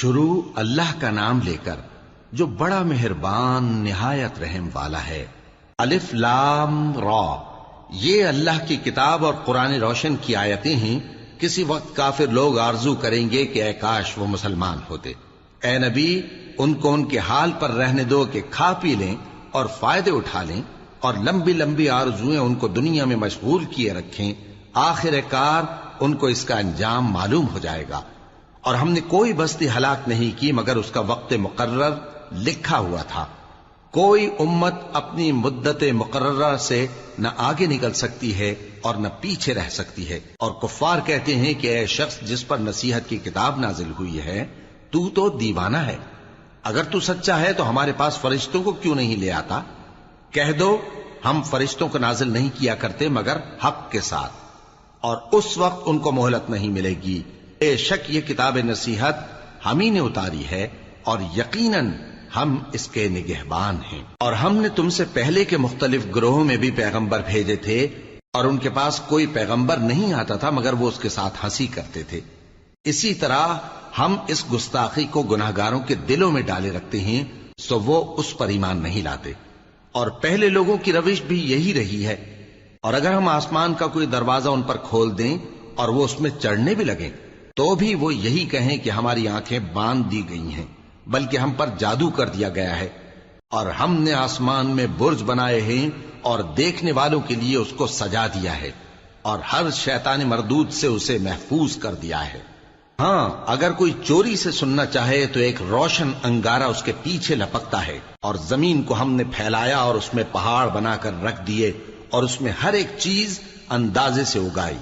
شروع اللہ کا نام لے کر جو بڑا مہربان نہایت رحم والا ہے۔ الف لام را، یہ اللہ کی کتاب اور قرآن روشن کی آیتیں ہیں۔ کسی وقت کافر لوگ آرزو کریں گے کہ اے کاش وہ مسلمان ہوتے۔ اے نبی، ان کو ان کے حال پر رہنے دو کہ کھا پی لیں اور فائدے اٹھا لیں، اور لمبی لمبی آرزویں ان کو دنیا میں مشغول کیے رکھیں۔ آخر کار ان کو اس کا انجام معلوم ہو جائے گا۔ اور ہم نے کوئی بستی ہلاک نہیں کی مگر اس کا وقت مقرر لکھا ہوا تھا۔ کوئی امت اپنی مدت مقررہ سے نہ آگے نکل سکتی ہے اور نہ پیچھے رہ سکتی ہے۔ اور کفار کہتے ہیں کہ اے شخص جس پر نصیحت کی کتاب نازل ہوئی ہے، تو دیوانہ ہے۔ اگر تو سچا ہے تو ہمارے پاس فرشتوں کو کیوں نہیں لے آتا؟ کہہ دو ہم فرشتوں کو نازل نہیں کیا کرتے مگر حق کے ساتھ، اور اس وقت ان کو مہلت نہیں ملے گی۔ بے شک یہ کتاب نصیحت ہم ہی نے اتاری ہے، اور یقیناً ہم اس کے نگہبان ہیں۔ اور ہم نے تم سے پہلے کے مختلف گروہوں میں بھی پیغمبر بھیجے تھے، اور ان کے پاس کوئی پیغمبر نہیں آتا تھا مگر وہ اس کے ساتھ ہنسی کرتے تھے۔ اسی طرح ہم اس گستاخی کو گناہگاروں کے دلوں میں ڈالے رکھتے ہیں، سو وہ اس پر ایمان نہیں لاتے۔ اور پہلے لوگوں کی روش بھی یہی رہی ہے۔ اور اگر ہم آسمان کا کوئی دروازہ ان پر کھول دیں اور وہ اس میں چڑھنے بھی لگیں تو بھی وہ یہی کہیں کہ ہماری آنکھیں باندھ دی گئی ہیں، بلکہ ہم پر جادو کر دیا گیا ہے۔ اور ہم نے آسمان میں برج بنائے ہیں اور دیکھنے والوں کے لیے اس کو سجا دیا ہے، اور ہر شیطان مردود سے اسے محفوظ کر دیا ہے۔ ہاں، اگر کوئی چوری سے سننا چاہے تو ایک روشن انگارہ اس کے پیچھے لپکتا ہے۔ اور زمین کو ہم نے پھیلایا اور اس میں پہاڑ بنا کر رکھ دیے، اور اس میں ہر ایک چیز اندازے سے اگائی۔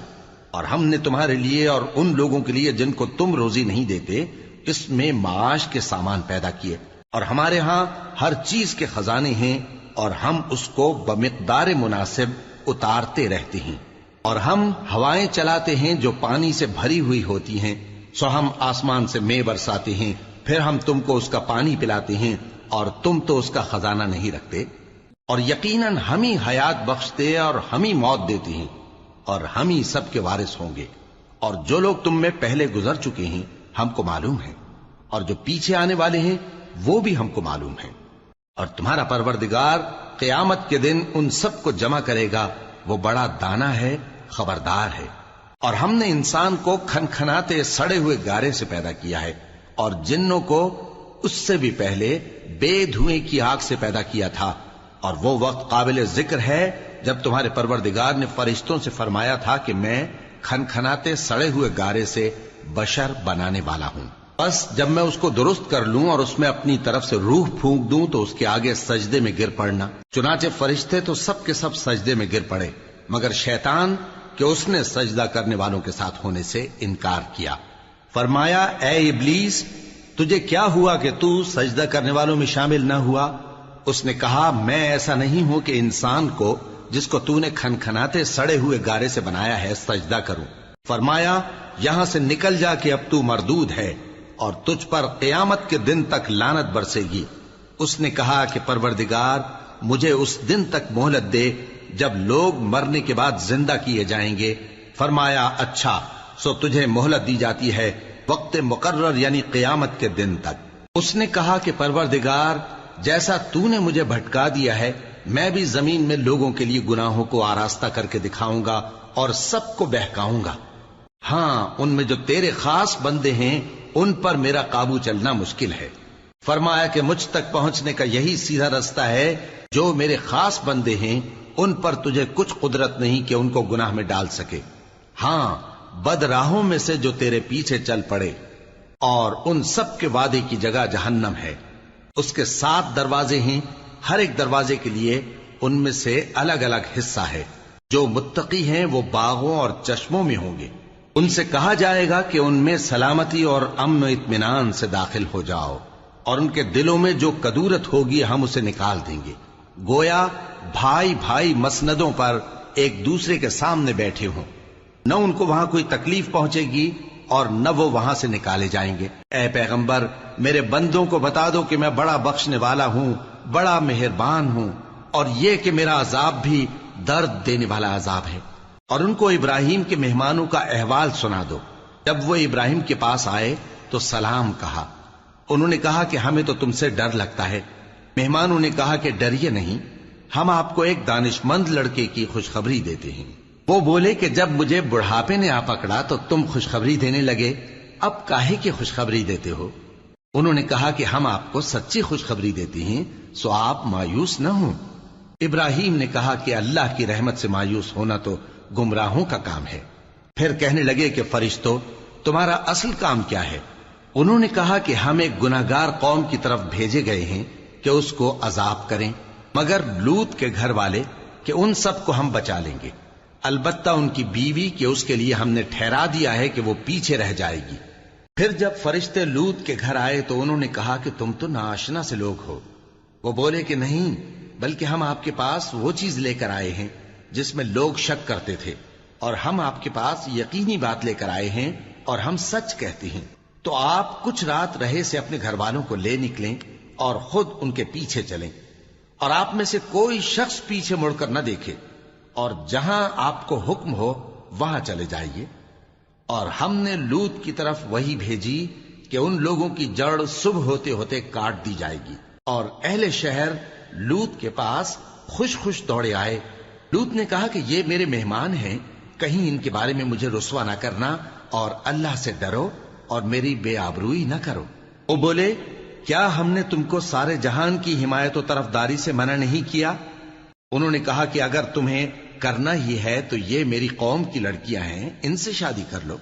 اور ہم نے تمہارے لیے اور ان لوگوں کے لیے جن کو تم روزی نہیں دیتے اس میں معاش کے سامان پیدا کیے، اور ہمارے ہاں ہر چیز کے خزانے ہیں، اور ہم اس کو بمقدار مناسب اتارتے رہتے ہیں۔ اور ہم ہوائیں چلاتے ہیں جو پانی سے بھری ہوئی ہوتی ہیں، سو ہم آسمان سے مے برساتے ہیں، پھر ہم تم کو اس کا پانی پلاتے ہیں، اور تم تو اس کا خزانہ نہیں رکھتے۔ اور یقیناً ہم ہی حیات بخشتے اور ہم ہی موت دیتے ہیں، اور ہم ہی سب کے وارث ہوں گے۔ اور جو لوگ تم میں پہلے گزر چکے ہیں ہم کو معلوم ہے، اور جو پیچھے آنے والے ہیں وہ بھی ہم کو معلوم ہے۔ اور تمہارا پروردگار قیامت کے دن ان سب کو جمع کرے گا، وہ بڑا دانا ہے، خبردار ہے۔ اور ہم نے انسان کو کھنکھناتے سڑے ہوئے گارے سے پیدا کیا ہے، اور جنوں کو اس سے بھی پہلے بے دھوئیں کی آگ سے پیدا کیا تھا۔ اور وہ وقت قابل ذکر ہے جب تمہارے پروردگار نے فرشتوں سے فرمایا تھا کہ میں کھنکھناتے سڑے ہوئے گارے سے بشر بنانے والا ہوں، بس جب میں اس کو درست کر لوں اور اس میں اپنی طرف سے روح پھونک دوں تو اس کے آگے سجدے میں گر پڑنا۔ چنانچہ فرشتے تو سب کے سب سجدے میں گر پڑے مگر شیطان کہ اس نے سجدہ کرنے والوں کے ساتھ ہونے سے انکار کیا۔ فرمایا اے ابلیس، تجھے کیا ہوا کہ تو سجدہ کرنے والوں میں شامل نہ ہوا؟ اس نے کہا میں ایسا نہیں ہوں کہ انسان کو جس کو تو نے کھنکھناتے سڑے ہوئے گارے سے بنایا ہے سجدہ کروں۔ فرمایا یہاں سے نکل جا کہ اب تو مردود ہے، اور تجھ پر قیامت کے دن تک لعنت برسے گی۔ اس نے کہا کہ پروردگار مجھے اس دن تک مہلت دے جب لوگ مرنے کے بعد زندہ کیے جائیں گے۔ فرمایا اچھا، سو تجھے مہلت دی جاتی ہے وقت مقرر یعنی قیامت کے دن تک۔ اس نے کہا کہ پروردگار جیسا تو نے مجھے بھٹکا دیا ہے میں بھی زمین میں لوگوں کے لیے گناہوں کو آراستہ کر کے دکھاؤں گا اور سب کو بہکاؤں گا۔ ہاں، ان میں جو تیرے خاص بندے ہیں ان پر میرا قابو چلنا مشکل ہے۔ فرمایا کہ مجھ تک پہنچنے کا یہی سیدھا رستہ ہے، جو میرے خاص بندے ہیں ان پر تجھے کچھ قدرت نہیں کہ ان کو گناہ میں ڈال سکے۔ ہاں، بد راہوں میں سے جو تیرے پیچھے چل پڑے، اور ان سب کے وعدے کی جگہ جہنم ہے۔ اس کے 7 دروازے ہیں، ہر ایک دروازے کے لیے ان میں سے الگ الگ حصہ ہے۔ جو متقی ہیں وہ باغوں اور چشموں میں ہوں گے۔ ان سے کہا جائے گا کہ ان میں سلامتی اور امن و اطمینان سے داخل ہو جاؤ، اور ان کے دلوں میں جو کدورت ہوگی ہم اسے نکال دیں گے، گویا بھائی بھائی مسندوں پر ایک دوسرے کے سامنے بیٹھے ہوں۔ نہ ان کو وہاں کوئی تکلیف پہنچے گی اور نہ وہ وہاں سے نکالے جائیں گے۔ اے پیغمبر میرے بندوں کو بتا دو کہ میں بڑا بخشنے والا ہوں، بڑا مہربان ہوں، اور یہ کہ میرا عذاب بھی درد دینے والا عذاب ہے۔ اور ان کو ابراہیم کے مہمانوں کا احوال سنا دو۔ جب وہ ابراہیم کے پاس آئے تو سلام کہا، انہوں نے کہا کہ ہمیں تو تم سے ڈر لگتا ہے۔ مہمانوں نے کہا کہ ڈریے نہیں، ہم آپ کو ایک دانشمند لڑکے کی خوشخبری دیتے ہیں۔ وہ بولے کہ جب مجھے بڑھاپے نے آ پکڑا تو تم خوشخبری دینے لگے، اب کاہے کی خوشخبری دیتے ہو؟ انہوں نے کہا کہ ہم آپ کو سچی خوشخبری دیتے ہیں، سو آپ مایوس نہ ہوں۔ ابراہیم نے کہا کہ اللہ کی رحمت سے مایوس ہونا تو گمراہوں کا کام ہے۔ پھر کہنے لگے کہ فرشتوں، تمہارا اصل کام کیا ہے؟ انہوں نے کہا کہ ہم ایک گناہگار قوم کی طرف بھیجے گئے ہیں کہ اس کو عذاب کریں، مگر لوط کے گھر والے کہ ان سب کو ہم بچا لیں گے، البتہ ان کی بیوی کہ اس کے لیے ہم نے ٹھہرا دیا ہے کہ وہ پیچھے رہ جائے گی۔ پھر جب فرشتے لوط کے گھر آئے تو انہوں نے کہا کہ تم تو ناآشنا سے لوگ ہو۔ وہ بولے کہ نہیں، بلکہ ہم آپ کے پاس وہ چیز لے کر آئے ہیں جس میں لوگ شک کرتے تھے، اور ہم آپ کے پاس یقینی بات لے کر آئے ہیں اور ہم سچ کہتے ہیں۔ تو آپ کچھ رات رہے سے اپنے گھر والوں کو لے نکلیں اور خود ان کے پیچھے چلیں، اور آپ میں سے کوئی شخص پیچھے مڑ کر نہ دیکھے، اور جہاں آپ کو حکم ہو وہاں چلے جائیے۔ اور ہم نے لوط کی طرف وہی بھیجی کہ ان لوگوں کی جڑ صبح ہوتے ہوتے کاٹ دی جائے گی، اور اہل شہر لوط کے پاس خوش خوش دوڑے آئے۔ لوط نے کہا کہ یہ میرے مہمان ہیں، کہیں ان کے بارے میں مجھے رسوا نہ کرنا، اور اللہ سے ڈرو اور میری بے آبروئی نہ کرو۔ وہ بولے، کیا ہم نے تم کو سارے جہان کی حمایت و طرفداری سے منع نہیں کیا؟ انہوں نے کہا کہ اگر تمہیں کرنا ہی ہے تو یہ میری قوم کی لڑکیاں ہیں، ان سے شادی کر لو۔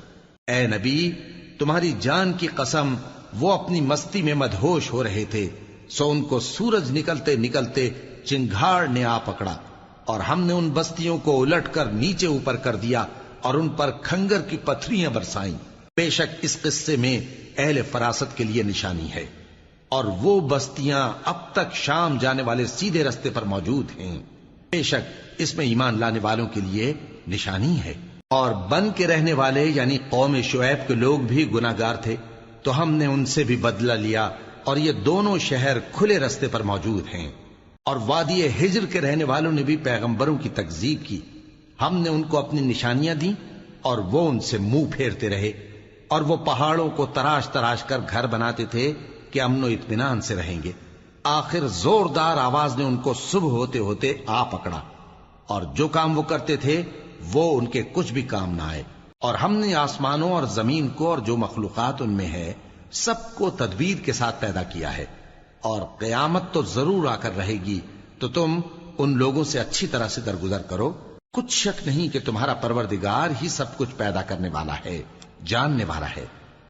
اے نبی، تمہاری جان کی قسم، وہ اپنی مستی میں مدہوش ہو رہے تھے، سو ان کو سورج نکلتے نکلتے چنگھاڑ نے آ پکڑا، اور ہم نے ان بستیوں کو الٹ کر نیچے اوپر کر دیا اور ان پر کھنگر کی پتھریاں برسائیں۔ بے شک اس قصے میں اہل فراست کے لیے نشانی ہے، اور وہ بستیاں اب تک شام جانے والے سیدھے رستے پر موجود ہیں۔ بے شک اس میں ایمان لانے والوں کے لیے نشانی ہے۔ اور بن کے رہنے والے یعنی قوم شعیب کے لوگ بھی گناہگار تھے، تو ہم نے ان سے بھی بدلہ لیا، اور یہ دونوں شہر کھلے رستے پر موجود ہیں۔ اور وادی ہجر کے رہنے والوں نے بھی پیغمبروں کی تکذیب کی، ہم نے ان کو اپنی نشانیاں دیں اور وہ ان سے منہ پھیرتے رہے، اور وہ پہاڑوں کو تراش تراش کر گھر بناتے تھے کہ امن و اطمینان سے رہیں گے۔ آخر زوردار آواز نے ان کو صبح ہوتے ہوتے آ پکڑا، اور جو کام وہ کرتے تھے وہ ان کے کچھ بھی کام نہ آئے۔ اور ہم نے آسمانوں اور زمین کو اور جو مخلوقات ان میں ہے سب کو تدبیر کے ساتھ پیدا کیا ہے، اور قیامت تو ضرور آ کر رہے گی، تو تم ان لوگوں سے اچھی طرح سے درگزر کرو۔ کچھ شک نہیں کہ تمہارا پروردگار ہی سب کچھ پیدا کرنے والا ہے، جاننے والا ہے۔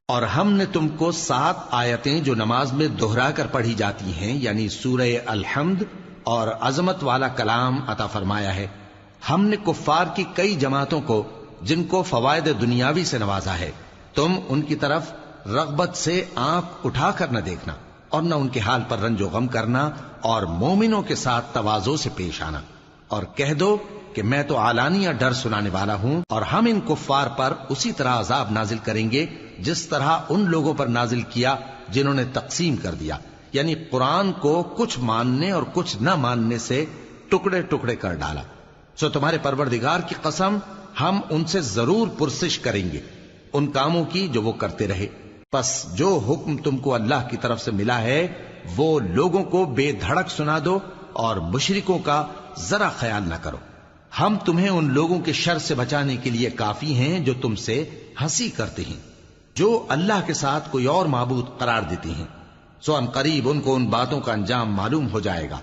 اور ہم نے تم کو 7 آیتیں جو نماز میں دہرا کر پڑھی جاتی ہیں، یعنی سورہ الحمد اور عظمت والا کلام عطا فرمایا ہے۔ ہم نے کفار کی کئی جماعتوں کو جن کو فوائد دنیاوی سے نوازا ہے، تم ان کی طرف رغبت سے آنکھ اٹھا کر نہ دیکھنا، اور نہ ان کے حال پر رنج و غم کرنا، اور مومنوں کے ساتھ تواضع سے پیش آنا، اور کہہ دو کہ میں تو اعلانیہ ڈر سنانے والا ہوں، اور ہم ان کفار پر اسی طرح عذاب نازل کریں گے جس طرح ان لوگوں پر نازل کیا جنہوں نے تقسیم کر دیا، یعنی قرآن کو کچھ ماننے اور کچھ نہ ماننے سے ٹکڑے ٹکڑے کر ڈالا۔ سو تمہارے پروردگار کی قسم، ہم ان سے ضرور پرسش کریں گے ان کاموں کی جو وہ کرتے رہے۔ پس جو حکم تم کو اللہ کی طرف سے ملا ہے وہ لوگوں کو بے دھڑک سنا دو، اور مشرکوں کا ذرا خیال نہ کرو۔ ہم تمہیں ان لوگوں کے شر سے بچانے کے لیے کافی ہیں جو تم سے ہنسی کرتے ہیں، جو اللہ کے ساتھ کوئی اور معبود قرار دیتی ہیں، سو ان قریب ان کو ان باتوں کا انجام معلوم ہو جائے گا۔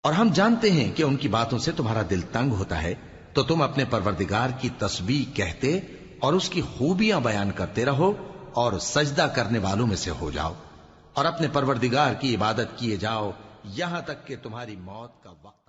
اور ہم جانتے ہیں کہ ان کی باتوں سے تمہارا دل تنگ ہوتا ہے، تو تم اپنے پروردگار کی تسبیح کہتے اور اس کی خوبیاں بیان کرتے رہو، اور سجدہ کرنے والوں میں سے ہو جاؤ، اور اپنے پروردگار کی عبادت کیے جاؤ یہاں تک کہ تمہاری موت کا وقت